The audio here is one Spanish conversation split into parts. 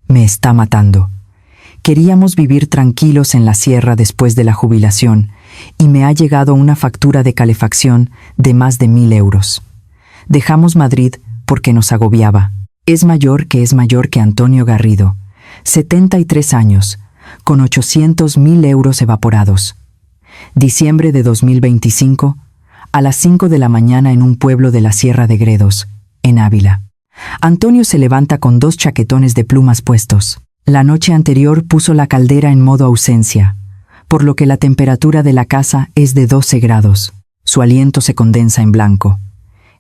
Me está matando. Queríamos vivir tranquilos en la sierra después de la jubilación y me ha llegado una factura de calefacción de más de 1.000 euros. Dejamos Madrid porque nos agobiaba. Es mayor que Antonio Garrido, 73 años, con 800.000 euros evaporados. Diciembre de 2025, a las 5 de la mañana en un pueblo de la Sierra de Gredos, en Ávila. Antonio se levanta con 2 chaquetones de plumas puestos. La noche anterior puso la caldera en modo ausencia, por lo que la temperatura de la casa es de 12 grados. Su aliento se condensa en blanco.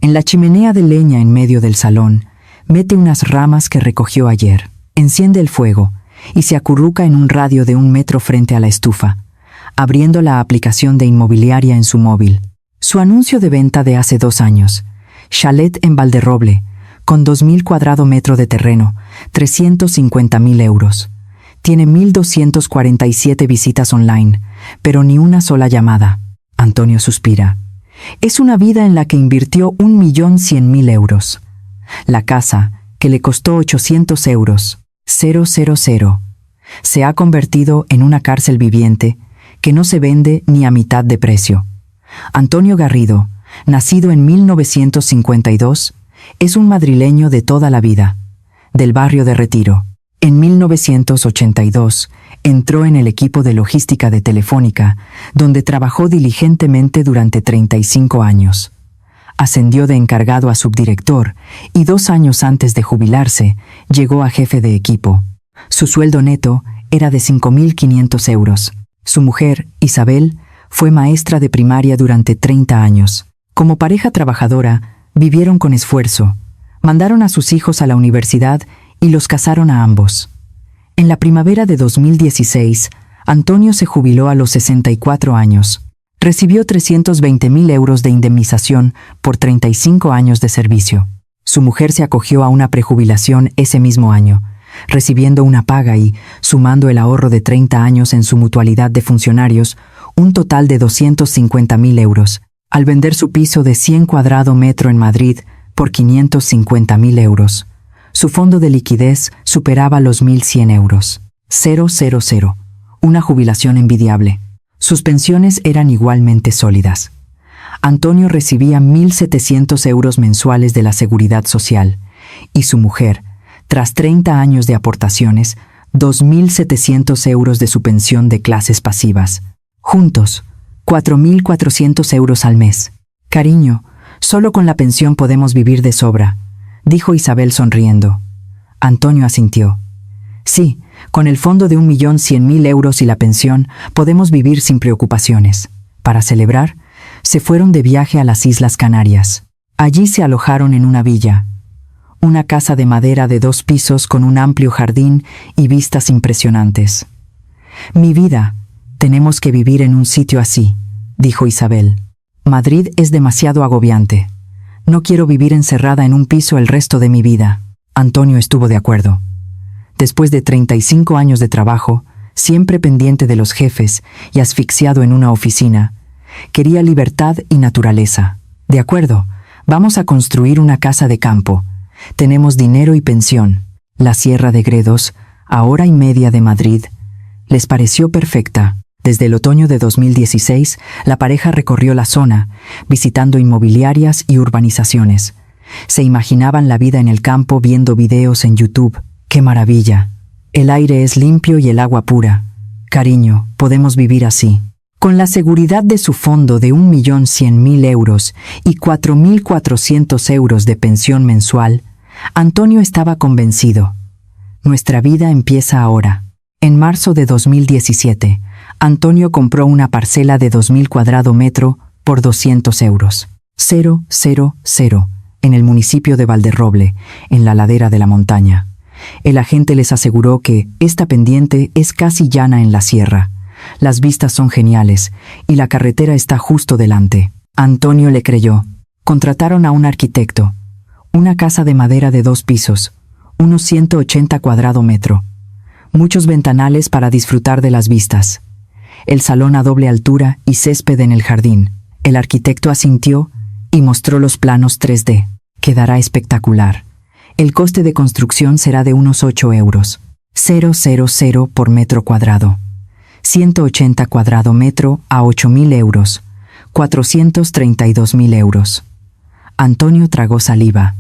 En la chimenea de leña en medio del salón, mete unas ramas que recogió ayer. Enciende el fuego y se acurruca en un radio de 1 metro frente a la estufa, abriendo la aplicación de inmobiliaria en su móvil. Su anuncio de venta de hace 2 años. Chalet en Valderroble, con 2.000 cuadrados metros de terreno, 350.000 euros. Tiene 1.247 visitas online, pero ni una sola llamada. Antonio suspira. Es una vida en la que invirtió 1.100.000 euros. La casa, que le costó 800 euros, 000, se ha convertido en una cárcel viviente que no se vende ni a mitad de precio. Antonio Garrido, nacido en 1952, es un madrileño de toda la vida, del barrio de Retiro. En 1982 entró en el equipo de logística de Telefónica, donde trabajó diligentemente durante 35 años. Ascendió de encargado a subdirector y 2 años antes de jubilarse, llegó a jefe de equipo. Su sueldo neto era de 5.500 euros. Su mujer, Isabel, fue maestra de primaria durante 30 años. Como pareja trabajadora, vivieron con esfuerzo, mandaron a sus hijos a la universidad y los casaron a ambos. En la primavera de 2016, Antonio se jubiló a los 64 años. Recibió 320.000 euros de indemnización por 35 años de servicio. Su mujer se acogió a una prejubilación ese mismo año, recibiendo una paga y, sumando el ahorro de 30 años en su mutualidad de funcionarios, un total de 250.000 euros, al vender su piso de 100 cuadrados metros en Madrid por 550.000 euros. Su fondo de liquidez superaba los 1.100 euros. 000. Una jubilación envidiable. Sus pensiones eran igualmente sólidas. Antonio recibía 1.700 euros mensuales de la Seguridad Social y su mujer, tras 30 años de aportaciones, 2.700 euros de su pensión de clases pasivas. Juntos, 4.400 euros al mes. Cariño, solo con la pensión podemos vivir de sobra, dijo Isabel sonriendo. Antonio asintió. Sí, con el fondo de 1.100.000 euros y la pensión podemos vivir sin preocupaciones. Para celebrar, se fueron de viaje a las Islas Canarias. Allí se alojaron en una villa. Una casa de madera de 2 pisos con un amplio jardín y vistas impresionantes. Mi vida, tenemos que vivir en un sitio así, dijo Isabel. Madrid es demasiado agobiante. No quiero vivir encerrada en un piso el resto de mi vida. Antonio estuvo de acuerdo. Después de 35 años de trabajo, siempre pendiente de los jefes y asfixiado en una oficina, quería libertad y naturaleza. De acuerdo, vamos a construir una casa de campo. Tenemos dinero y pensión. La Sierra de Gredos, a hora y media de Madrid, les pareció perfecta. Desde el otoño de 2016, la pareja recorrió la zona, visitando inmobiliarias y urbanizaciones. Se imaginaban la vida en el campo viendo videos en YouTube. ¡Qué maravilla! El aire es limpio y el agua pura. Cariño, podemos vivir así. Con la seguridad de su fondo de 1.100.000 euros y 4.400 euros de pensión mensual, Antonio estaba convencido. Nuestra vida empieza ahora. En marzo de 2017, Antonio compró una parcela de 2.000 cuadrados metros por 200 euros. 000, en el municipio de Valderroble, en la ladera de la montaña. El agente les aseguró que esta pendiente es casi llana en la sierra. Las vistas son geniales y la carretera está justo delante. Antonio le creyó. Contrataron a un arquitecto. Una casa de madera de 2 pisos, unos 180 cuadrados metros. Muchos ventanales para disfrutar de las vistas. El salón a doble altura y césped en el jardín. El arquitecto asintió y mostró los planos 3D. Quedará espectacular. El coste de construcción será de unos 8 euros. 000 por metro cuadrado. 180 cuadrado metro a 8.000 euros. 432.000 euros. Antonio tragó saliva,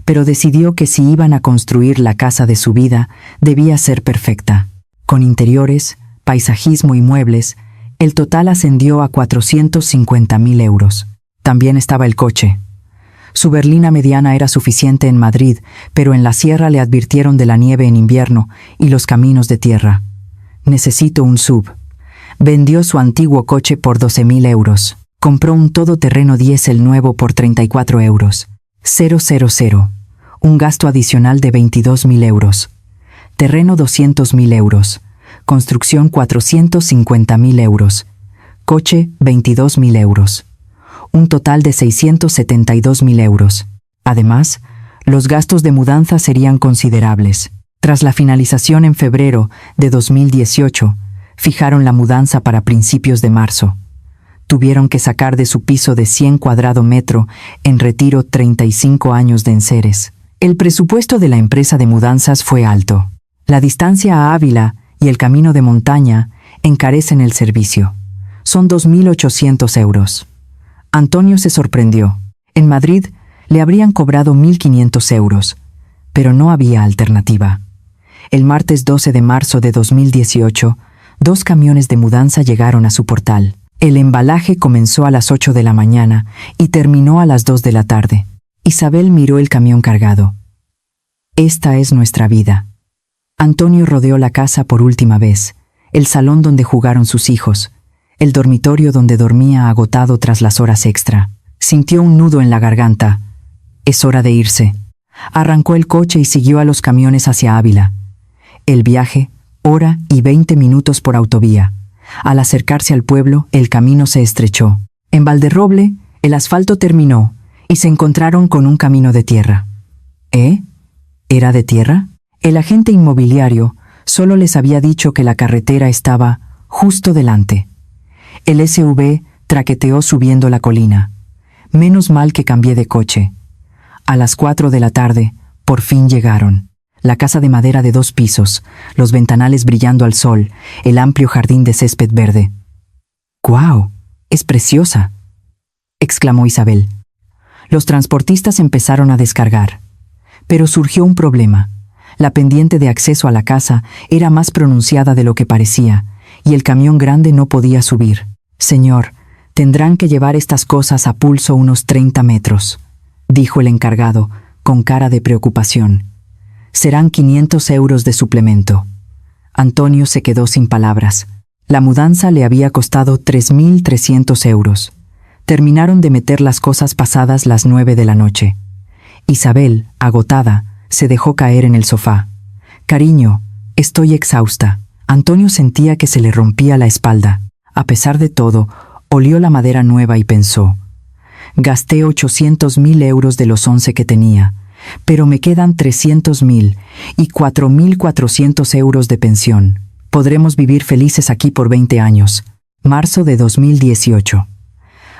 pero decidió que si iban a construir la casa de su vida, debía ser perfecta. Con interiores, paisajismo y muebles, el total ascendió a 450.000 euros. También estaba el coche. Su berlina mediana era suficiente en Madrid, pero en la sierra le advirtieron de la nieve en invierno y los caminos de tierra. Necesito un SUV. Vendió su antiguo coche por 12.000 euros. Compró un todoterreno diésel nuevo por 34 euros. 000. Un gasto adicional de 22.000 euros. Terreno 200.000 euros. Construcción 450.000 euros. Coche 22.000 euros. Un total de 672.000 euros. Además, los gastos de mudanza serían considerables. Tras la finalización en febrero de 2018, fijaron la mudanza para principios de marzo. Tuvieron que sacar de su piso de 100 cuadrado metro en Retiro 35 años de enseres. El presupuesto de la empresa de mudanzas fue alto. La distancia a Ávila y el camino de montaña encarecen el servicio. Son 2.800 euros. Antonio se sorprendió. En Madrid le habrían cobrado 1.500 euros, pero no había alternativa. El martes 12 de marzo de 2018, 2 camiones de mudanza llegaron a su portal. El embalaje comenzó a las 8 de la mañana y terminó a las 2 de la tarde. Isabel miró el camión cargado. Esta es nuestra vida. Antonio rodeó la casa por última vez, el salón donde jugaron sus hijos, el dormitorio donde dormía agotado tras las horas extra. Sintió un nudo en la garganta. Es hora de irse. Arrancó el coche y siguió a los camiones hacia Ávila. El viaje, hora y 20 minutos por autovía. Al acercarse al pueblo, el camino se estrechó. En Valderroble, el asfalto terminó y se encontraron con un camino de tierra. ¿Eh? ¿Era de tierra? El agente inmobiliario solo les había dicho que la carretera estaba justo delante. El SUV traqueteó subiendo la colina. Menos mal que cambié de coche. A las 4 de la tarde, por fin llegaron. La casa de madera de 2 pisos, los ventanales brillando al sol, el amplio jardín de césped verde. ¡Guau! ¡Es preciosa!, exclamó Isabel. Los transportistas empezaron a descargar. Pero surgió un problema. La pendiente de acceso a la casa era más pronunciada de lo que parecía, y el camión grande no podía subir. Señor, tendrán que llevar estas cosas a pulso unos 30 metros, dijo el encargado, con cara de preocupación. Serán 500 euros de suplemento. Antonio se quedó sin palabras. La mudanza le había costado 3.300 euros. Terminaron de meter las cosas pasadas las 9 de la noche. Isabel, agotada, se dejó caer en el sofá. Cariño, estoy exhausta. Antonio sentía que se le rompía la espalda. A pesar de todo, olió la madera nueva y pensó: gasté 800.000 euros de los 11 que tenía, pero me quedan 300.000 y 4.400 euros de pensión. Podremos vivir felices aquí por 20 años. Marzo de 2018.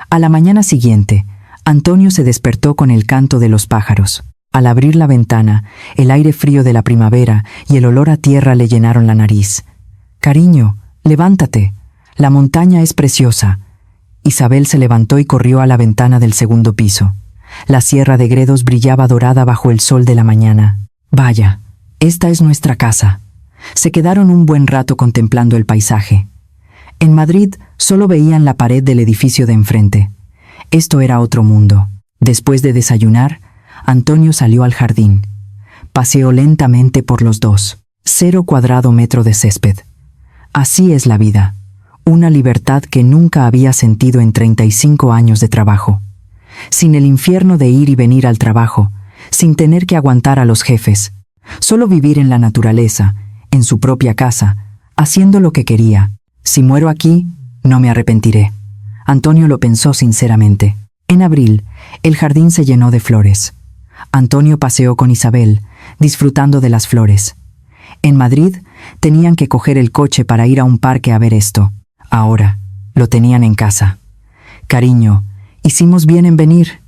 A la mañana siguiente, Antonio se despertó con el canto de los pájaros. Al abrir la ventana, el aire frío de la primavera y el olor a tierra le llenaron la nariz. Cariño, levántate. La montaña es preciosa. Isabel se levantó y corrió a la ventana del segundo piso. La sierra de Gredos brillaba dorada bajo el sol de la mañana. Vaya, esta es nuestra casa. Se quedaron un buen rato contemplando el paisaje. En Madrid solo veían la pared del edificio de enfrente. Esto era otro mundo. Después de desayunar, Antonio salió al jardín. Paseó lentamente por los 0 cuadrado metro de césped. Así es la vida. Una libertad que nunca había sentido en 35 años de trabajo. Sin el infierno de ir y venir al trabajo, sin tener que aguantar a los jefes. Solo vivir en la naturaleza, en su propia casa, haciendo lo que quería. Si muero aquí, no me arrepentiré. Antonio lo pensó sinceramente. En abril, el jardín se llenó de flores. Antonio paseó con Isabel, disfrutando de las flores. En Madrid, tenían que coger el coche para ir a un parque a ver esto. Ahora, lo tenían en casa. Cariño, hicimos bien en venir,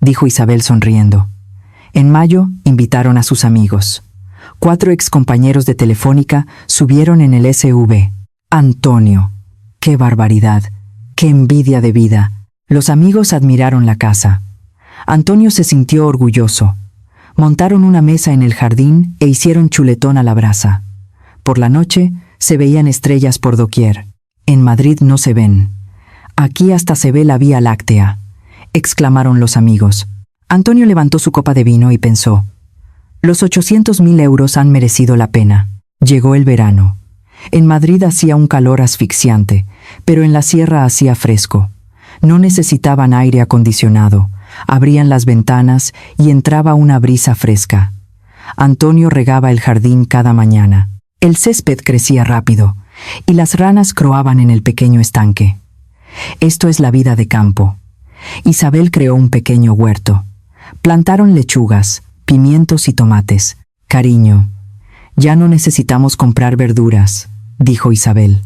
dijo Isabel sonriendo. En mayo, invitaron a sus amigos. 4 excompañeros de Telefónica subieron en el SUV. Antonio. ¡Qué barbaridad! ¡Qué envidia de vida! Los amigos admiraron la casa. Antonio se sintió orgulloso. Montaron una mesa en el jardín e hicieron chuletón a la brasa. Por la noche se veían estrellas por doquier. En Madrid no se ven. Aquí hasta se ve la Vía Láctea, exclamaron los amigos. Antonio levantó su copa de vino y pensó: los 800.000 euros han merecido la pena. Llegó el verano. En Madrid hacía un calor asfixiante, pero en la sierra hacía fresco. No necesitaban aire acondicionado. Abrían las ventanas y entraba una brisa fresca. Antonio regaba el jardín cada mañana. El césped crecía rápido y las ranas croaban en el pequeño estanque. Esto es la vida de campo. Isabel creó un pequeño huerto. Plantaron lechugas, pimientos y tomates. Cariño, ya no necesitamos comprar verduras, dijo Isabel.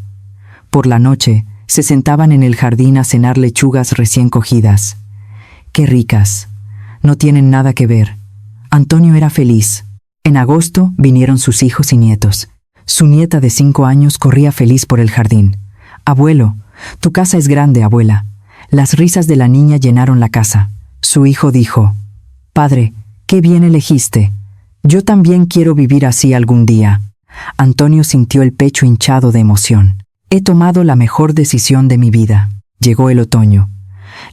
Por la noche se sentaban en el jardín a cenar lechugas recién cogidas. ¡Qué ricas! No tienen nada que ver. Antonio era feliz. En agosto vinieron sus hijos y nietos. Su nieta de 5 años corría feliz por el jardín. «Abuelo, tu casa es grande, abuela». Las risas de la niña llenaron la casa. Su hijo dijo: «Padre, qué bien elegiste. Yo también quiero vivir así algún día». Antonio sintió el pecho hinchado de emoción. «He tomado la mejor decisión de mi vida». Llegó el otoño.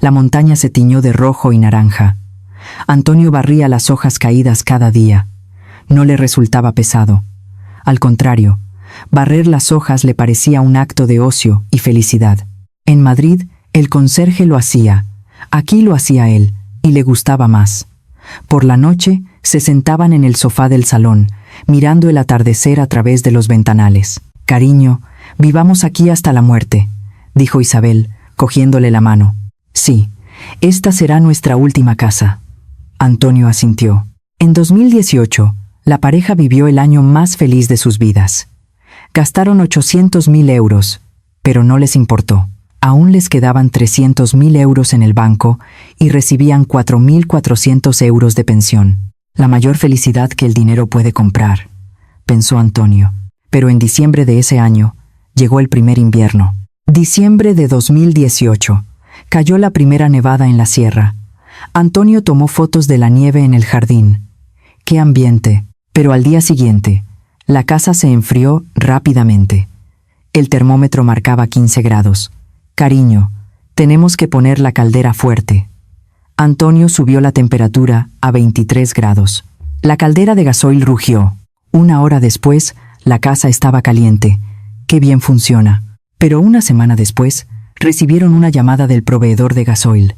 La montaña se tiñó de rojo y naranja. Antonio barría las hojas caídas cada día. No le resultaba pesado. Al contrario, barrer las hojas le parecía un acto de ocio y felicidad. En Madrid, el conserje lo hacía. Aquí lo hacía él, y le gustaba más. Por la noche, se sentaban en el sofá del salón, mirando el atardecer a través de los ventanales. «Cariño, vivamos aquí hasta la muerte», dijo Isabel, cogiéndole la mano. «Sí, esta será nuestra última casa». Antonio asintió. En 2018, la pareja vivió el año más feliz de sus vidas. Gastaron 800.000 euros, pero no les importó. Aún les quedaban 300.000 euros en el banco y recibían 4.400 euros de pensión. La mayor felicidad que el dinero puede comprar, pensó Antonio. Pero en diciembre de ese año, llegó el primer invierno. Diciembre de 2018. Cayó la primera nevada en la sierra. Antonio tomó fotos de la nieve en el jardín. ¡Qué ambiente! Pero al día siguiente, la casa se enfrió rápidamente. El termómetro marcaba 15 grados. «Cariño, tenemos que poner la caldera fuerte». Antonio subió la temperatura a 23 grados. La caldera de gasoil rugió. 1 hora después, la casa estaba caliente. ¡Qué bien funciona! Pero una semana después, recibieron una llamada del proveedor de gasoil.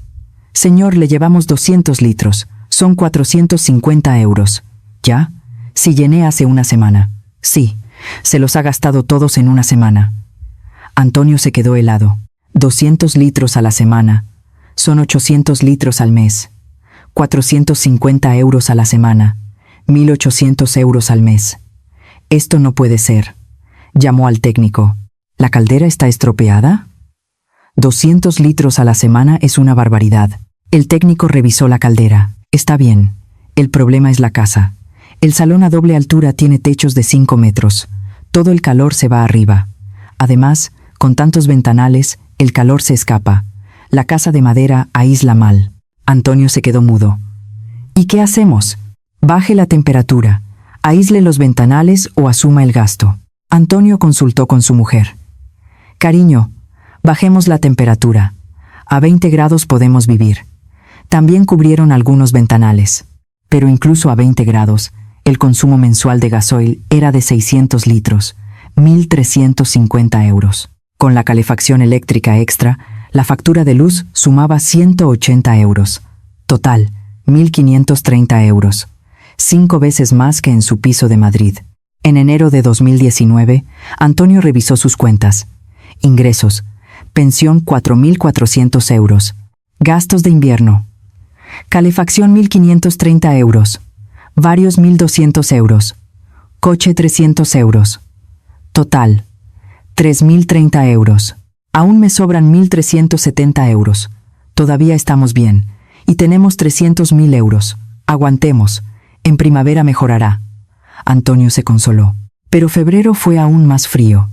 «Señor, le llevamos 200 litros. Son 450 euros. ¿Ya? Si llené hace una semana». «Sí, se los ha gastado todos en una semana». Antonio se quedó helado. 200 litros a la semana. Son 800 litros al mes. 450 euros a la semana. 1.800 euros al mes. «Esto no puede ser». Llamó al técnico. «¿La caldera está estropeada?» 200 litros a la semana es una barbaridad. El técnico revisó la caldera. «Está bien. El problema es la casa. El salón a doble altura tiene techos de 5 metros. Todo el calor se va arriba. Además, con tantos ventanales, el calor se escapa. La casa de madera aísla mal». Antonio se quedó mudo. «¿Y qué hacemos?» «Baje la temperatura, aísle los ventanales o asuma el gasto». Antonio consultó con su mujer. «Cariño, bajemos la temperatura. A 20 grados podemos vivir». También cubrieron algunos ventanales. Pero incluso a 20 grados, el consumo mensual de gasoil era de 600 litros, 1.350 euros. Con la calefacción eléctrica extra, la factura de luz sumaba 180 euros. Total, 1.530 euros. 5 veces más que en su piso de Madrid. En enero de 2019, Antonio revisó sus cuentas. Ingresos: pensión 4.400 euros. Gastos de invierno: calefacción 1.530 euros. Varios 1.200 euros. Coche 300 euros. Total, 3.030 euros. Aún me sobran 1.370 euros. Todavía estamos bien. Y tenemos 300.000 euros. Aguantemos. En primavera mejorará. Antonio se consoló. Pero febrero fue aún más frío.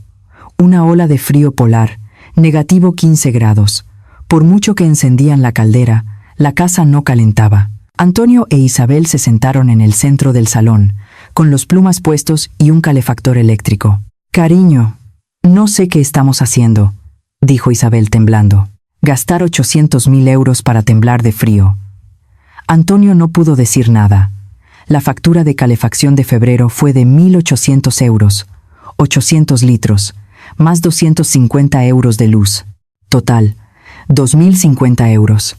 Una ola de frío polar, negativo 15 grados. Por mucho que encendían la caldera, la casa no calentaba. Antonio e Isabel se sentaron en el centro del salón, con los plumas puestos y un calefactor eléctrico. «Cariño, no sé qué estamos haciendo», dijo Isabel temblando. «Gastar 800.000 euros para temblar de frío». Antonio no pudo decir nada. La factura de calefacción de febrero fue de 1.800 euros, 800 litros, más 250 euros de luz. Total, 2.050 euros.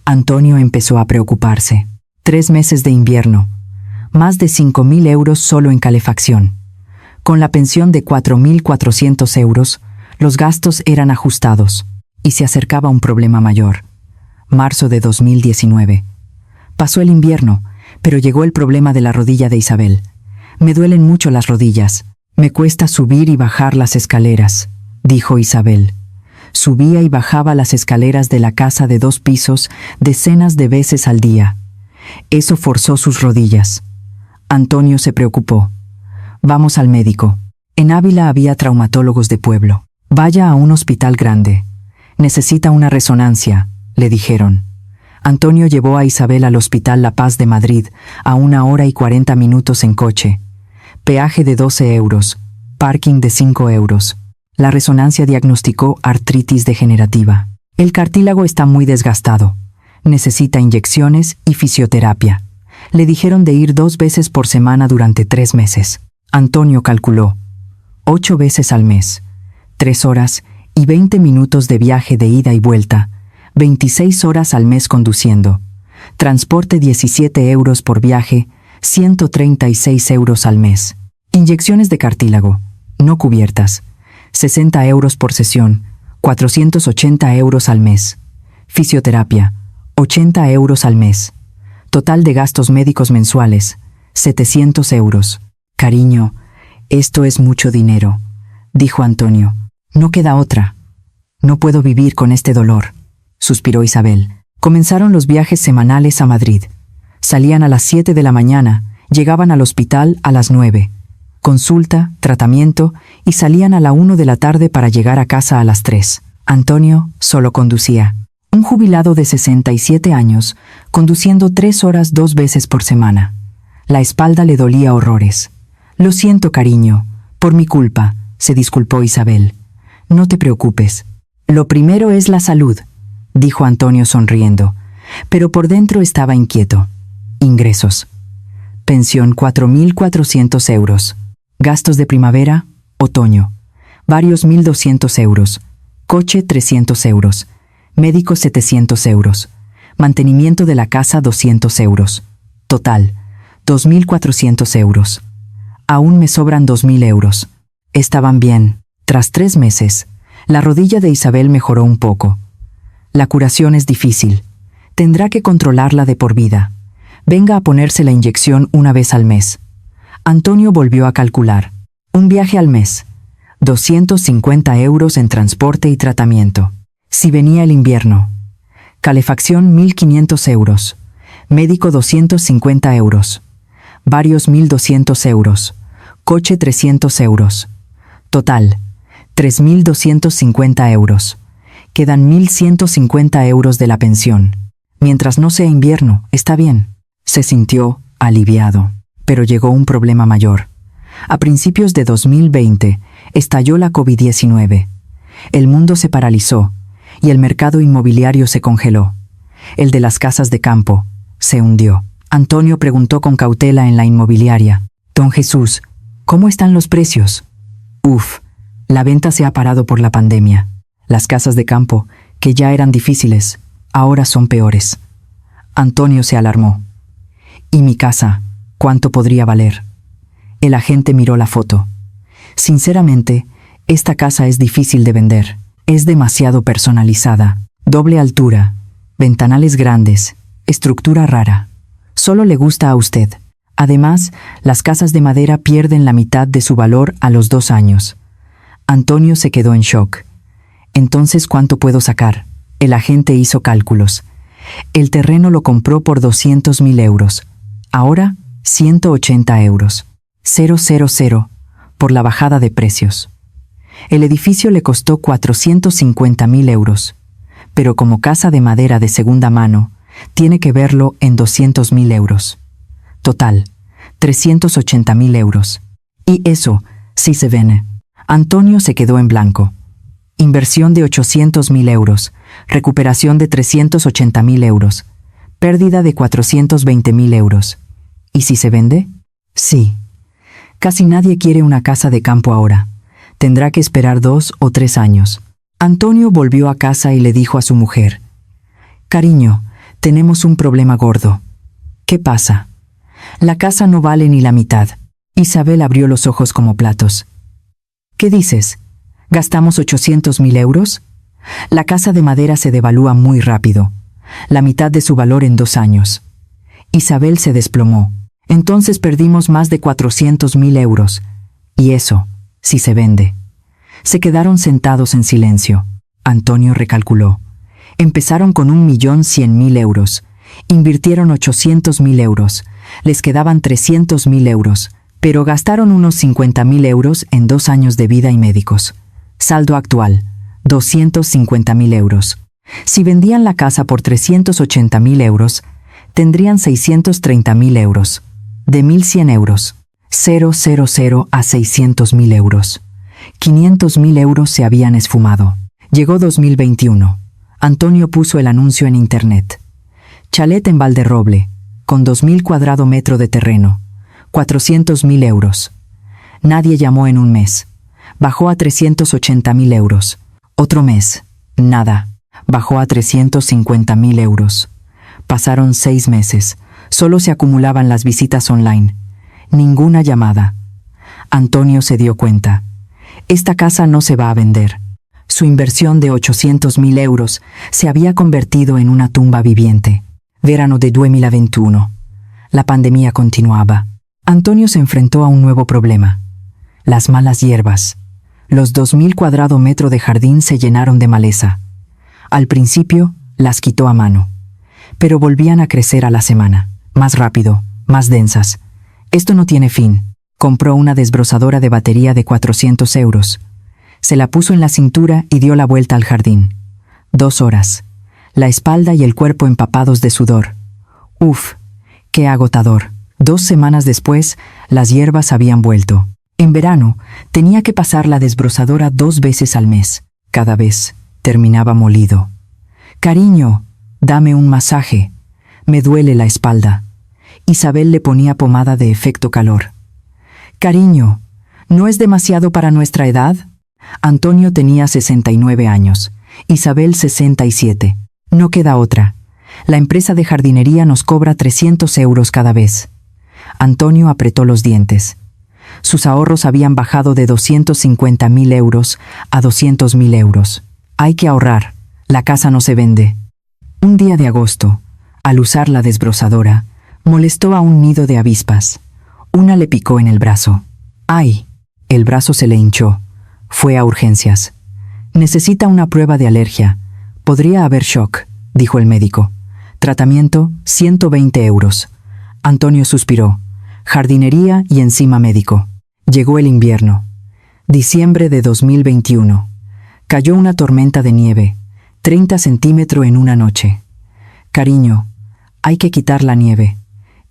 Antonio empezó a preocuparse. 3 meses de invierno, más de 5.000 euros solo en calefacción. Con la pensión de 4.400 euros, los gastos eran ajustados, y se acercaba un problema mayor. Marzo de 2019. Pasó el invierno, pero llegó el problema de la rodilla de Isabel. «Me duelen mucho las rodillas. Me cuesta subir y bajar las escaleras», dijo Isabel. Subía y bajaba las escaleras de la casa de 2 pisos decenas de veces al día. Eso forzó sus rodillas. Antonio se preocupó. «Vamos al médico». En Ávila había traumatólogos de pueblo. «Vaya a un hospital grande. Necesita una resonancia», le dijeron. Antonio llevó a Isabel al Hospital La Paz de Madrid, a 1 hora y 40 minutos en coche. Peaje de 12 euros, parking de 5 euros. La resonancia diagnosticó artritis degenerativa. El cartílago está muy desgastado. Necesita inyecciones y fisioterapia. Le dijeron de ir 2 veces por semana durante 3 meses. Antonio calculó. 8 veces al mes. 3 horas y 20 minutos de viaje de ida y vuelta. 26 horas al mes conduciendo. Transporte 17 euros por viaje, 136 euros al mes. Inyecciones de cartílago, no cubiertas, 60 euros por sesión, 480 euros al mes. Fisioterapia, 80 euros al mes. Total de gastos médicos mensuales, 700 euros. «Cariño, esto es mucho dinero», dijo Antonio. «No queda otra. No puedo vivir con este dolor», suspiró Isabel. Comenzaron los viajes semanales a Madrid. Salían a las 7 de la mañana, llegaban al hospital a las 9. Consulta, tratamiento, y salían a la 1 de la tarde para llegar a casa a las 3. Antonio solo conducía. Un jubilado de 67 años, conduciendo 3 horas 2 veces por semana. La espalda le dolía horrores. «Lo siento, cariño, por mi culpa», se disculpó Isabel. «No te preocupes. Lo primero es la salud», dijo Antonio sonriendo, pero por dentro estaba inquieto. Ingresos. Pensión 4.400 euros. Gastos de primavera, otoño. Varios 1.200 euros. Coche 300 euros. Médico 700 euros. Mantenimiento de la casa 200 euros. Total, 2.400 euros. Aún me sobran 2.000 euros. Estaban bien. Tras 3 meses, la rodilla de Isabel mejoró un poco. La curación es difícil. Tendrá que controlarla de por vida. Venga a ponerse la inyección 1 vez al mes. Antonio volvió a calcular. Un viaje al mes. 250 euros en transporte y tratamiento. Si venía el invierno. Calefacción 1.500 euros. Médico 250 euros. Varios 1.200 euros. Coche 300 euros. Total, 3.250 euros. Quedan 1.150 euros de la pensión. Mientras no sea invierno, está bien. Se sintió aliviado. Pero llegó un problema mayor. A principios de 2020, estalló la COVID-19. El mundo se paralizó y el mercado inmobiliario se congeló. El de las casas de campo se hundió. Antonio preguntó con cautela en la inmobiliaria. «Don Jesús, ¿cómo están los precios?» «Uf, la venta se ha parado por la pandemia. Las casas de campo, que ya eran difíciles, ahora son peores». Antonio se alarmó. «¿Y mi casa, cuánto podría valer?» El agente miró la foto. «Sinceramente, esta casa es difícil de vender. Es demasiado personalizada. Doble altura, ventanales grandes, estructura rara. Solo le gusta a usted. Además, las casas de madera pierden la mitad de su valor a los 2 años». Antonio se quedó en shock. «Entonces, ¿cuánto puedo sacar?» El agente hizo cálculos. El terreno lo compró por 200.000 euros. Ahora, 180 euros. 000 por la bajada de precios. El edificio le costó 450.000 euros, pero como casa de madera de segunda mano, tiene que verlo en 200.000 euros. Total, 380.000 euros. Y eso, sí se vende. Antonio se quedó en blanco. Inversión de 800.000 euros, recuperación de 380.000 euros, pérdida de 420.000 euros. ¿Y si se vende? Sí. Casi nadie quiere una casa de campo ahora. Tendrá que esperar 2 o 3 años. Antonio volvió a casa y le dijo a su mujer: «Cariño, tenemos un problema gordo». «¿Qué pasa?» «La casa no vale ni la mitad». Isabel abrió los ojos como platos. «¿Qué dices? ¿Gastamos 800.000 euros? La casa de madera se devalúa muy rápido, la mitad de su valor en 2 años». Isabel se desplomó. «Entonces perdimos más de 400.000 euros. Y eso, si se vende». Se quedaron sentados en silencio. Antonio recalculó. Empezaron con 1.100.000 euros. Invirtieron 800.000 euros. Les quedaban 300.000 euros. Pero gastaron unos 50.000 euros en 2 años de vida y médicos. Saldo actual, 250.000 euros. Si vendían la casa por 380.000 euros, tendrían 630.000 euros. De 1.100 euros. 000 a 600.000 euros. 500.000 euros se habían esfumado. Llegó 2021. Antonio puso el anuncio en internet. Chalet en Valderroble, con 2.000 cuadrado metro de terreno. 400.000 euros. Nadie llamó en un mes. Bajó a 380.000 euros. Otro mes. Nada. Bajó a 350.000 euros. Pasaron 6 meses. Solo se acumulaban las visitas online. Ninguna llamada. Antonio se dio cuenta. Esta casa no se va a vender. Su inversión de 800.000 euros se había convertido en una tumba viviente. Verano de 2021. La pandemia continuaba. Antonio se enfrentó a un nuevo problema. Las malas hierbas. Los 2.000 cuadrado metro de jardín se llenaron de maleza. Al principio, las quitó a mano. Pero volvían a crecer a la semana. Más rápido, más densas. Esto no tiene fin. Compró una desbrozadora de batería de 400 euros. Se la puso en la cintura y dio la vuelta al jardín. 2 horas. La espalda y el cuerpo empapados de sudor. Uf, qué agotador. 2 semanas después, las hierbas habían vuelto. En verano, tenía que pasar la desbrozadora 2 veces al mes. Cada vez, terminaba molido. «Cariño, dame un masaje. Me duele la espalda». Isabel le ponía pomada de efecto calor. «Cariño, ¿no es demasiado para nuestra edad?» Antonio tenía 69 años, Isabel 67. No queda otra. La empresa de jardinería nos cobra 300 euros cada vez. Antonio apretó los dientes. Sus ahorros habían bajado de 250.000 euros a 200.000 euros. Hay que ahorrar. La casa no se vende. Un día de agosto, al usar la desbrozadora, molestó a un nido de avispas. Una le picó en el brazo. ¡Ay! El brazo se le hinchó. Fue a urgencias. «Necesita una prueba de alergia. Podría haber shock», dijo el médico. «Tratamiento, 120 euros». Antonio suspiró. Jardinería y encima médico. Llegó el invierno. Diciembre de 2021. Cayó una tormenta de nieve, 30 centímetros en una noche. «Cariño, hay que quitar la nieve.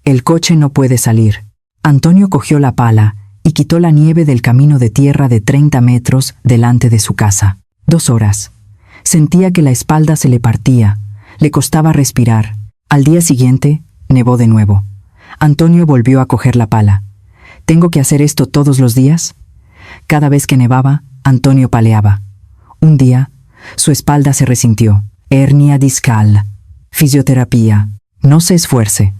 El coche no puede salir». Antonio cogió la pala y quitó la nieve del camino de tierra de 30 metros delante de su casa. 2 horas. Sentía que la espalda se le partía, le costaba respirar. Al día siguiente, nevó de nuevo. Antonio volvió a coger la pala. ¿Tengo que hacer esto todos los días? Cada vez que nevaba, Antonio paleaba. Un día, su espalda se resintió. Hernia discal. Fisioterapia. No se esfuerce.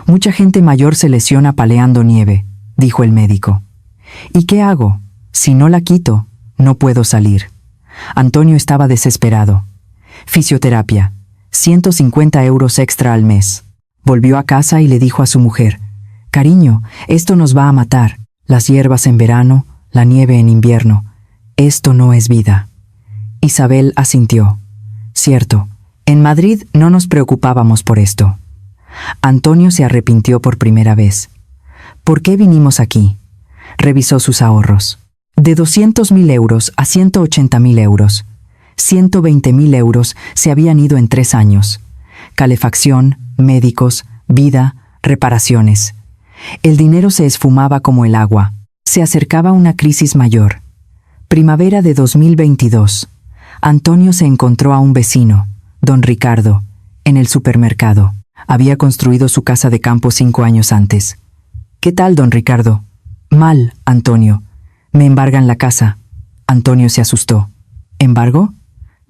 Mucha gente mayor se lesiona paleando nieve, dijo el médico. ¿Y qué hago? Si no la quito, no puedo salir. Antonio estaba desesperado. Fisioterapia. 150 euros extra al mes. Volvió a casa y le dijo a su mujer: «Cariño, esto nos va a matar. Las hierbas en verano, la nieve en invierno. Esto no es vida». Isabel asintió. Cierto, en Madrid no nos preocupábamos por esto. Antonio se arrepintió por primera vez. ¿Por qué vinimos aquí? Revisó sus ahorros. De 200.000 euros a 180.000 euros. 120.000 euros se habían ido en 3 años. Calefacción, médicos, vida, reparaciones. El dinero se esfumaba como el agua. Se acercaba una crisis mayor. Primavera de 2022. Antonio se encontró a un vecino, don Ricardo, en el supermercado. Había construido su casa de campo 5 años antes. ¿Qué tal, don Ricardo? Mal, Antonio. Me embargan la casa. Antonio se asustó. ¿Embargo?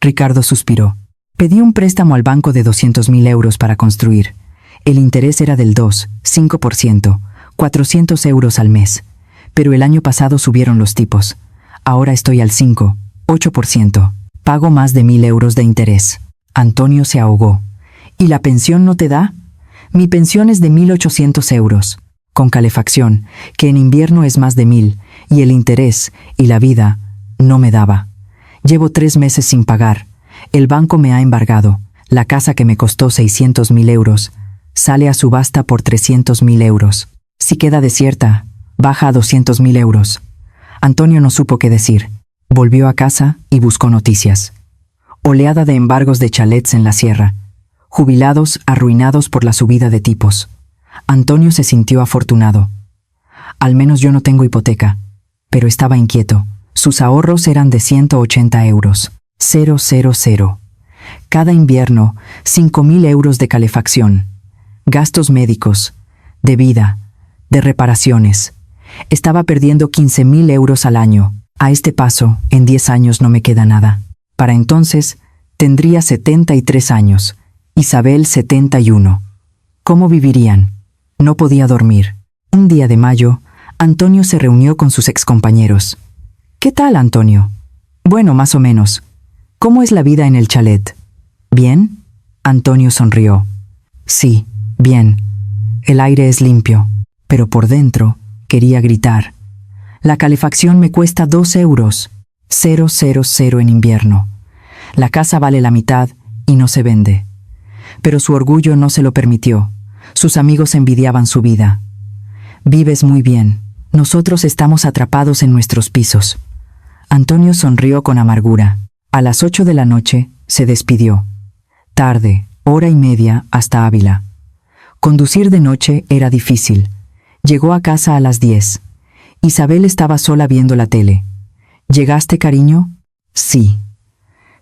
Ricardo suspiró. Pedí un préstamo al banco de 200.000 euros para construir. El interés era del 5%, 400 euros al mes. Pero el año pasado subieron los tipos. Ahora estoy al 8%. Pago más de 1.000 euros de interés. Antonio se ahogó. ¿Y la pensión no te da? Mi pensión es de 1.800 euros. Con calefacción, que en invierno es más de 1.000, y el interés y la vida no me daba. Llevo 3 meses sin pagar. El banco me ha embargado. La casa que me costó 600.000 euros sale a subasta por 300.000 euros. Si queda desierta, baja a 200.000 euros. Antonio no supo qué decir. Volvió a casa y buscó noticias. Oleada de embargos de chalets en la sierra. Jubilados arruinados por la subida de tipos. Antonio se sintió afortunado. Al menos yo no tengo hipoteca. Pero estaba inquieto. Sus ahorros eran de 180 euros. 000. Cada invierno, 5.000 euros de calefacción. Gastos médicos, de vida, de reparaciones. Estaba perdiendo 15.000 euros al año. A este paso, en 10 años no me queda nada. Para entonces, tendría 73 años. Isabel 71. ¿Cómo vivirían? No podía dormir. Un día de mayo, Antonio se reunió con sus excompañeros. ¿Qué tal, Antonio? Bueno, más o menos. ¿Cómo es la vida en el chalet? ¿Bien? Antonio sonrió. Sí, bien. El aire es limpio, pero por dentro quería gritar. La calefacción me cuesta 2 euros. 000 en invierno. La casa vale la mitad y no se vende. Pero su orgullo no se lo permitió. Sus amigos envidiaban su vida. Vives muy bien. Nosotros estamos atrapados en nuestros pisos. Antonio sonrió con amargura. A las 8 de la noche se despidió. Tarde, 1:30 hasta Ávila. Conducir de noche era difícil. Llegó a casa a las 10. Isabel estaba sola viendo la tele. ¿Llegaste, cariño? Sí.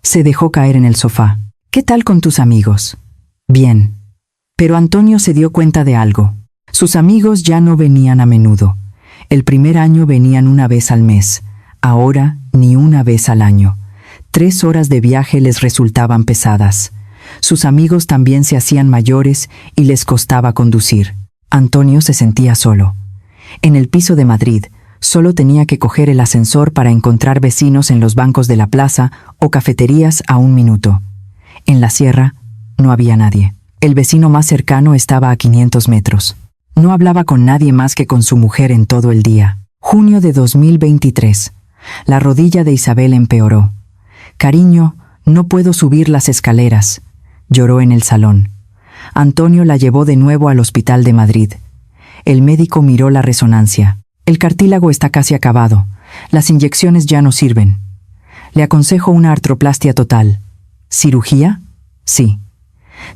Se dejó caer en el sofá. ¿Qué tal con tus amigos? Bien. Pero Antonio se dio cuenta de algo. Sus amigos ya no venían a menudo. El primer año venían una vez al mes. Ahora ni una vez al año. 3 horas de viaje les resultaban pesadas. Sus amigos también se hacían mayores y les costaba conducir. Antonio se sentía solo. En el piso de Madrid, solo tenía que coger el ascensor para encontrar vecinos en los bancos de la plaza o cafeterías a 1 minuto. En la sierra, no había nadie. El vecino más cercano estaba a 500 metros. No hablaba con nadie más que con su mujer en todo el día. Junio de 2023. La rodilla de Isabel empeoró. Cariño, no puedo subir las escaleras. Lloró en el salón. Antonio la llevó de nuevo al hospital de Madrid. El médico miró la resonancia. El cartílago está casi acabado. Las inyecciones ya no sirven. Le aconsejo una artroplastia total. ¿Cirugía? Sí.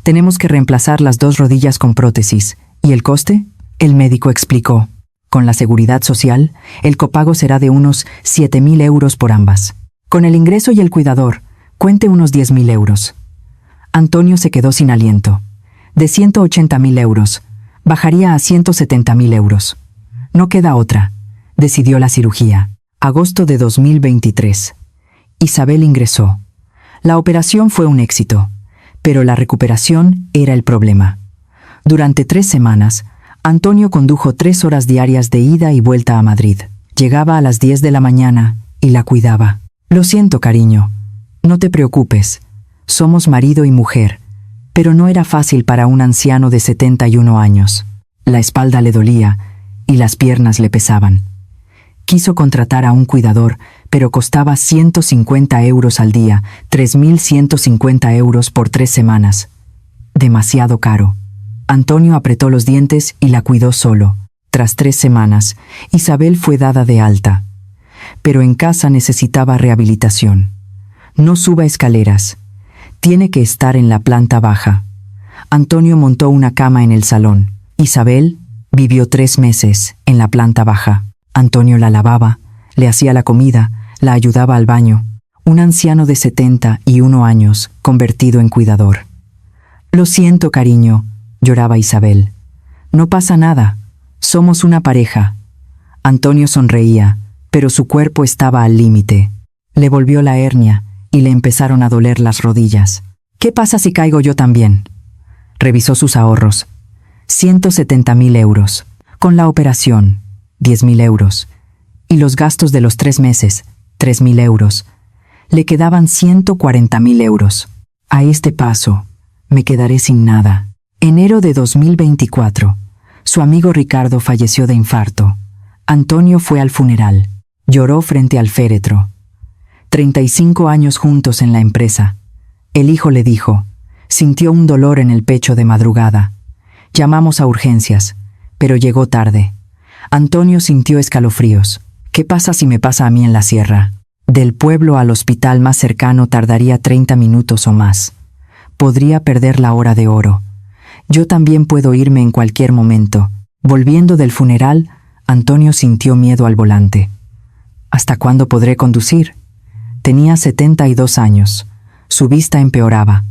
Tenemos que reemplazar las 2 rodillas con prótesis. ¿Y el coste? El médico explicó. Con la seguridad social, el copago será de unos 7.000 euros por ambas. Con el ingreso y el cuidador, cuente unos 10.000 euros. Antonio se quedó sin aliento. De 180.000 euros, bajaría a 170.000 euros. No queda otra, decidió la cirugía. Agosto de 2023. Isabel ingresó. La operación fue un éxito, pero la recuperación era el problema. Durante 3 semanas, Antonio condujo 3 horas diarias de ida y vuelta a Madrid. Llegaba a las 10 de la mañana y la cuidaba. Lo siento, cariño. No te preocupes. Somos marido y mujer. Pero no era fácil para un anciano de 71 años. La espalda le dolía y las piernas le pesaban. Quiso contratar a un cuidador, pero costaba 150 euros al día, 3.150 euros por 3 semanas. Demasiado caro. Antonio apretó los dientes y la cuidó solo. Tras 3 semanas, Isabel fue dada de alta. Pero en casa necesitaba rehabilitación. No suba escaleras. Tiene que estar en la planta baja. Antonio montó una cama en el salón. Isabel vivió 3 meses en la planta baja. Antonio la lavaba, le hacía la comida, la ayudaba al baño. Un anciano de 71 años, convertido en cuidador. «Lo siento, cariño», lloraba Isabel. «No pasa nada. Somos una pareja». Antonio sonreía, pero su cuerpo estaba al límite. Le volvió la hernia y le empezaron a doler las rodillas. «¿Qué pasa si caigo yo también?». Revisó sus ahorros. 170.000 euros. Con la operación, 10.000 euros. Y los gastos de los 3 meses, 3.000 euros. Le quedaban 140.000 euros. A este paso, me quedaré sin nada. Enero de 2024. Su amigo Ricardo falleció de infarto. Antonio fue al funeral. Lloró frente al féretro. 35 años juntos en la empresa. El hijo le dijo. Sintió un dolor en el pecho de madrugada. Llamamos a urgencias, pero llegó tarde. Antonio sintió escalofríos. ¿Qué pasa si me pasa a mí en la sierra? Del pueblo al hospital más cercano tardaría 30 minutos o más. Podría perder la hora de oro. Yo también puedo irme en cualquier momento. Volviendo del funeral, Antonio sintió miedo al volante. ¿Hasta cuándo podré conducir? Tenía 72 años. Su vista empeoraba.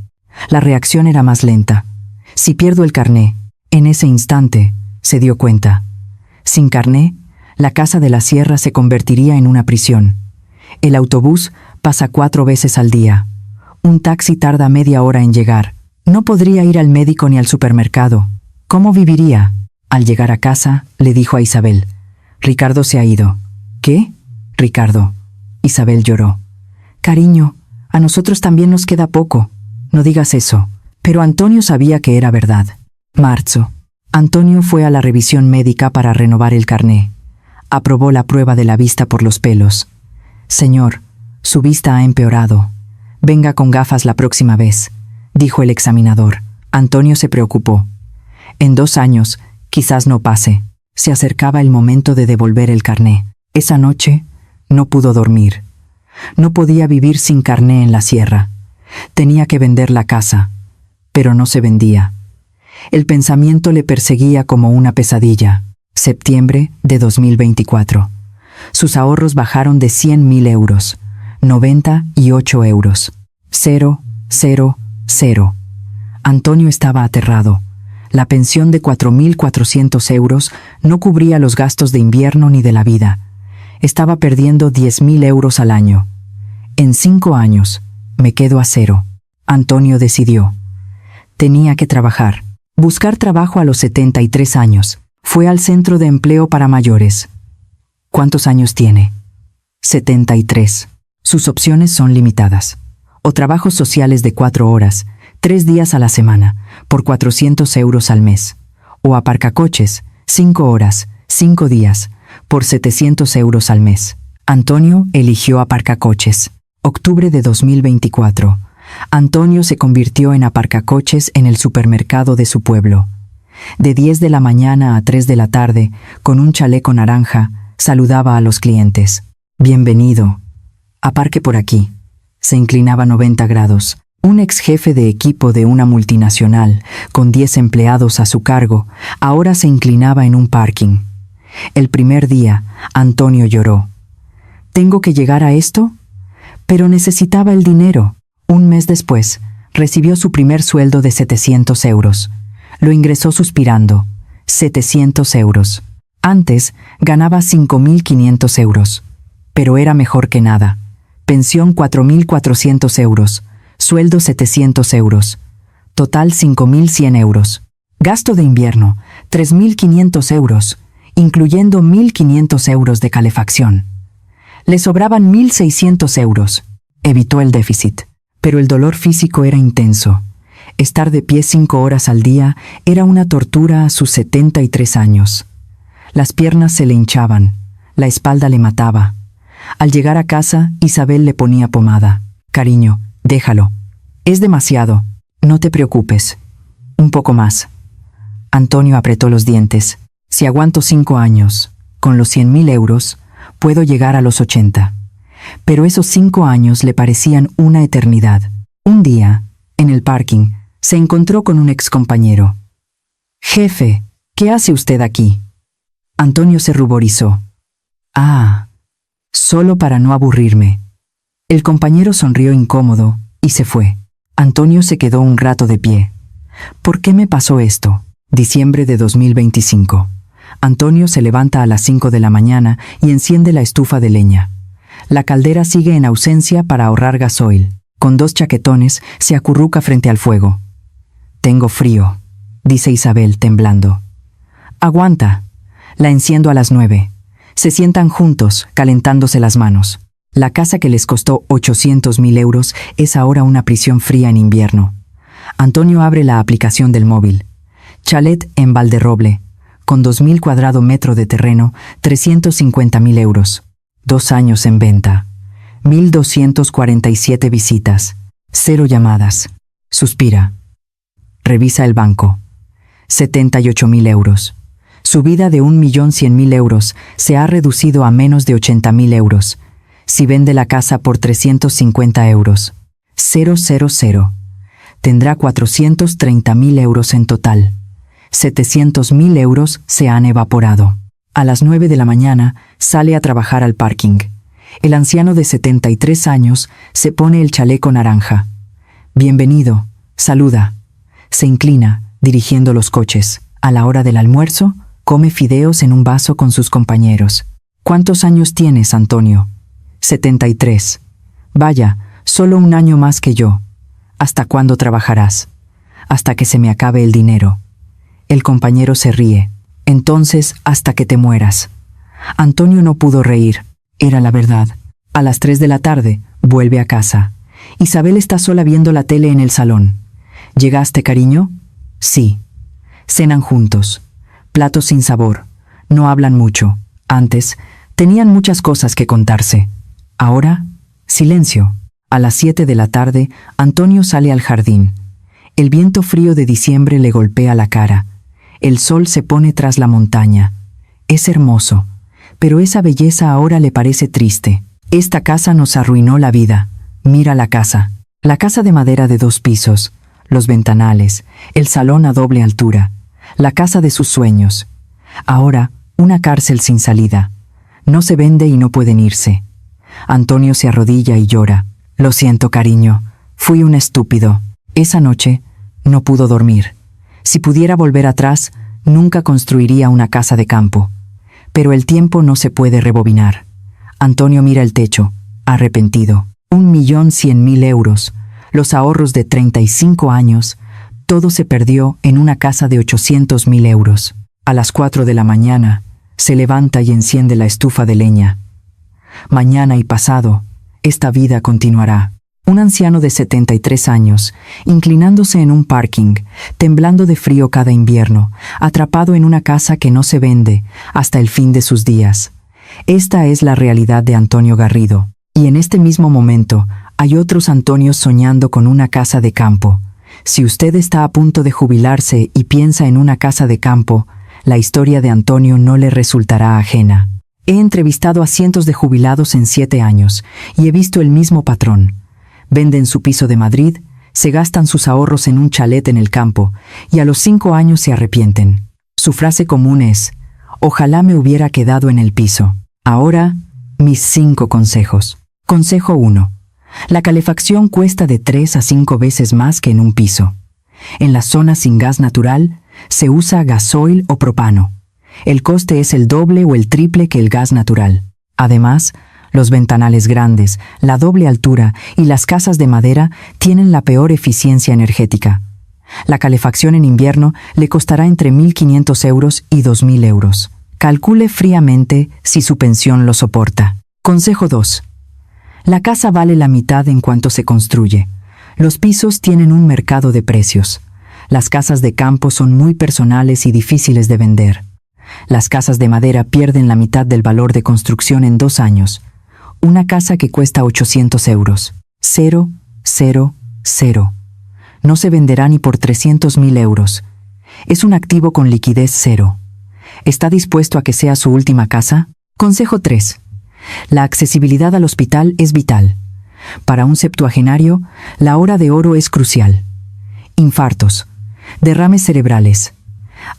La reacción era más lenta. Si pierdo el carné, en ese instante, se dio cuenta. Sin carné, la casa de la sierra se convertiría en una prisión. El autobús pasa 4 veces al día. Un taxi tarda media hora en llegar. No podría ir al médico ni al supermercado. ¿Cómo viviría? Al llegar a casa, le dijo a Isabel. Ricardo se ha ido. ¿Qué? Ricardo. Isabel lloró. Cariño, a nosotros también nos queda poco. No digas eso. Pero Antonio sabía que era verdad. Marzo. Antonio fue a la revisión médica para renovar el carné. Aprobó la prueba de la vista por los pelos. Señor, su vista ha empeorado. Venga con gafas la próxima vez, dijo el examinador. Antonio se preocupó. En 2 años, quizás no pase. Se acercaba el momento de devolver el carné. Esa noche, no pudo dormir. No podía vivir sin carné en la sierra. Tenía que vender la casa, pero no se vendía. El pensamiento le perseguía como una pesadilla. Septiembre de 2024. Sus ahorros bajaron de 100.000 euros. 98 euros. 0, 0, 0. Antonio estaba aterrado. La pensión de 4.400 euros no cubría los gastos de invierno ni de la vida. Estaba perdiendo 10.000 euros al año. En 5 años, me quedo a cero. Antonio decidió. Tenía que trabajar. Buscar trabajo a los 73 años. Fue al centro de empleo para mayores. ¿Cuántos años tiene? 73. Sus opciones son limitadas. O trabajos sociales de 4 horas, 3 días a la semana, por 400 euros al mes. O aparcacoches, 5 horas, 5 días, por 700 euros al mes. Antonio eligió aparcacoches. Octubre de 2024. Antonio se convirtió en aparcacoches en el supermercado de su pueblo. De 10 de la mañana a 3 de la tarde, con un chaleco naranja, saludaba a los clientes. Bienvenido. Aparque por aquí. Se inclinaba 90 grados. Un ex jefe de equipo de una multinacional, con 10 empleados a su cargo, ahora se inclinaba en un parking. El primer día, Antonio lloró. ¿Tengo que llegar a esto? Pero necesitaba el dinero. Un mes después, recibió su primer sueldo de 700 euros. Lo ingresó suspirando. 700 euros. Antes, ganaba 5.500 euros. Pero era mejor que nada. Pensión 4.400 euros. Sueldo 700 euros. Total 5.100 euros. Gasto de invierno, 3.500 euros, incluyendo 1.500 euros de calefacción. Le sobraban 1.600 euros. Evitó el déficit. Pero el dolor físico era intenso. Estar de pie 5 horas al día era una tortura a sus 73 años. Las piernas se le hinchaban, la espalda le mataba. Al llegar a casa, Isabel le ponía pomada. Cariño, déjalo. Es demasiado. No te preocupes. Un poco más. Antonio apretó los dientes. Si aguanto 5 años, con los 100.000 euros, puedo llegar a los 80. Pero esos 5 años le parecían una eternidad. Un día, en el parking, se encontró con un excompañero. «Jefe, ¿qué hace usted aquí?» Antonio se ruborizó. «Ah, solo para no aburrirme». El compañero sonrió incómodo y se fue. Antonio se quedó un rato de pie. ¿Por qué me pasó esto? Diciembre de 2025. Antonio se levanta a las 5 de la mañana y enciende la estufa de leña. La caldera sigue en ausencia para ahorrar gasoil. Con 2 chaquetones se acurruca frente al fuego. «Tengo frío», dice Isabel, temblando. «Aguanta». La enciendo a las 9. Se sientan juntos, calentándose las manos. La casa que les costó 800.000 euros es ahora una prisión fría en invierno. Antonio abre la aplicación del móvil. Chalet en Valderroble, con 2.000 cuadrados metros de terreno, 350.000 euros. 2 años en venta. 1.247 visitas. 0 llamadas. Suspira. Revisa el banco. 78.000 euros. Su vida de 1.100.000 euros se ha reducido a menos de 80.000 euros. Si vende la casa por 350 euros. 000. Tendrá 430.000 euros en total. 700.000 euros se han evaporado. A las 9 de la mañana sale a trabajar al parking. El anciano de 73 años se pone el chaleco naranja. «Bienvenido», saluda. Se inclina, dirigiendo los coches. A la hora del almuerzo, come fideos en un vaso con sus compañeros. «¿Cuántos años tienes, Antonio?» 73. «Vaya, solo un año más que yo». «¿Hasta cuándo trabajarás?» «Hasta que se me acabe el dinero». El compañero se ríe. «Entonces, hasta que te mueras». Antonio no pudo reír. Era la verdad. A las 3 de la tarde, vuelve a casa. Isabel está sola viendo la tele en el salón. «¿Llegaste, cariño?» «Sí». Cenan juntos. Platos sin sabor. No hablan mucho. Antes, tenían muchas cosas que contarse. Ahora, silencio. A las 7 de la tarde, Antonio sale al jardín. El viento frío de diciembre le golpea la cara. El sol se pone tras la montaña. Es hermoso, pero esa belleza ahora le parece triste. Esta casa nos arruinó la vida. Mira la casa. La casa de madera de 2 pisos, los ventanales, el salón a doble altura. La casa de sus sueños. Ahora, una cárcel sin salida. No se vende y no pueden irse. Antonio se arrodilla y llora. «Lo siento, cariño. Fui un estúpido». Esa noche, no pudo dormir. Si pudiera volver atrás, nunca construiría una casa de campo. Pero el tiempo no se puede rebobinar. Antonio mira el techo, arrepentido. 1.100.000 euros, los ahorros de 35 años, todo se perdió en una casa de 800.000 euros. A las 4 de la mañana, se levanta y enciende la estufa de leña. Mañana y pasado, esta vida continuará. Un anciano de 73 años, inclinándose en un parking, temblando de frío cada invierno, atrapado en una casa que no se vende hasta el fin de sus días. Esta es la realidad de Antonio Garrido. Y en este mismo momento, hay otros Antonios soñando con una casa de campo. Si usted está a punto de jubilarse y piensa en una casa de campo, la historia de Antonio no le resultará ajena. He entrevistado a cientos de jubilados en 7 años y he visto el mismo patrón. Venden su piso de Madrid, se gastan sus ahorros en un chalet en el campo y a los 5 años se arrepienten. Su frase común es: «Ojalá me hubiera quedado en el piso». Ahora, mis 5 consejos. Consejo 1. La calefacción cuesta de 3 a 5 veces más que en un piso. En las zonas sin gas natural, se usa gasoil o propano. El coste es el doble o el triple que el gas natural. Además, los ventanales grandes, la doble altura y las casas de madera tienen la peor eficiencia energética. La calefacción en invierno le costará entre 1.500 euros y 2.000 euros. Calcule fríamente si su pensión lo soporta. Consejo 2. La casa vale la mitad en cuanto se construye. Los pisos tienen un mercado de precios. Las casas de campo son muy personales y difíciles de vender. Las casas de madera pierden la mitad del valor de construcción en 2 años. Una casa que cuesta 800 euros. 0, 0, 0. No se venderá ni por 300.000 euros. Es un activo con liquidez cero. ¿Está dispuesto a que sea su última casa? Consejo 3. La accesibilidad al hospital es vital. Para un septuagenario, la hora de oro es crucial. Infartos, derrames cerebrales.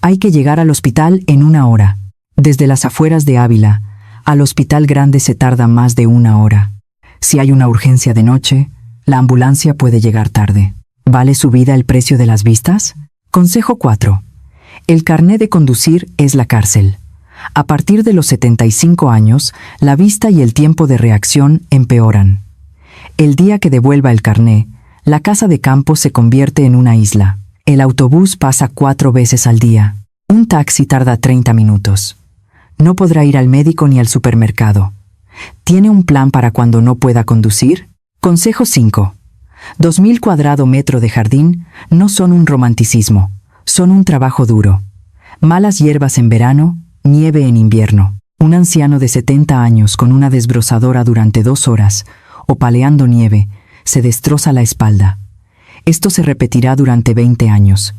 Hay que llegar al hospital en 1 hora. Desde las afueras de Ávila, al hospital grande se tarda más de 1 hora. Si hay una urgencia de noche, la ambulancia puede llegar tarde. ¿Vale su vida el precio de las vistas? Consejo 4. El carné de conducir es la cárcel. A partir de los 75 años, la vista y el tiempo de reacción empeoran. El día que devuelva el carné, la casa de campo se convierte en una isla. El autobús pasa 4 veces al día. Un taxi tarda 30 minutos. No podrá ir al médico ni al supermercado. ¿Tiene un plan para cuando no pueda conducir? Consejo 5. 2000 cuadrados metros de jardín no son un romanticismo, son un trabajo duro. Malas hierbas en verano, nieve en invierno. Un anciano de 70 años con una desbrozadora durante 2 horas, o paleando nieve, se destroza la espalda. Esto se repetirá durante 20 años.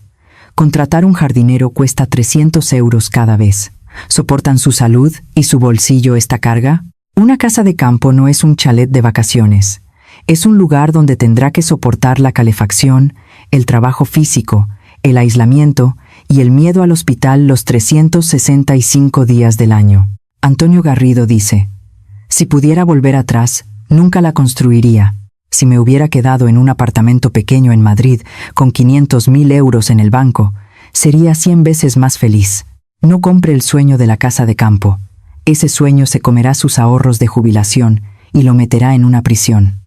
Contratar un jardinero cuesta 300 euros cada vez. ¿Soportan su salud y su bolsillo esta carga? Una casa de campo no es un chalet de vacaciones. Es un lugar donde tendrá que soportar la calefacción, el trabajo físico, el aislamiento y el miedo al hospital los 365 días del año. Antonio Garrido dice: si pudiera volver atrás, nunca la construiría. Si me hubiera quedado en un apartamento pequeño en Madrid con 500.000 euros en el banco, sería 100 veces más feliz. No compre el sueño de la casa de campo. Ese sueño se comerá sus ahorros de jubilación y lo meterá en una prisión.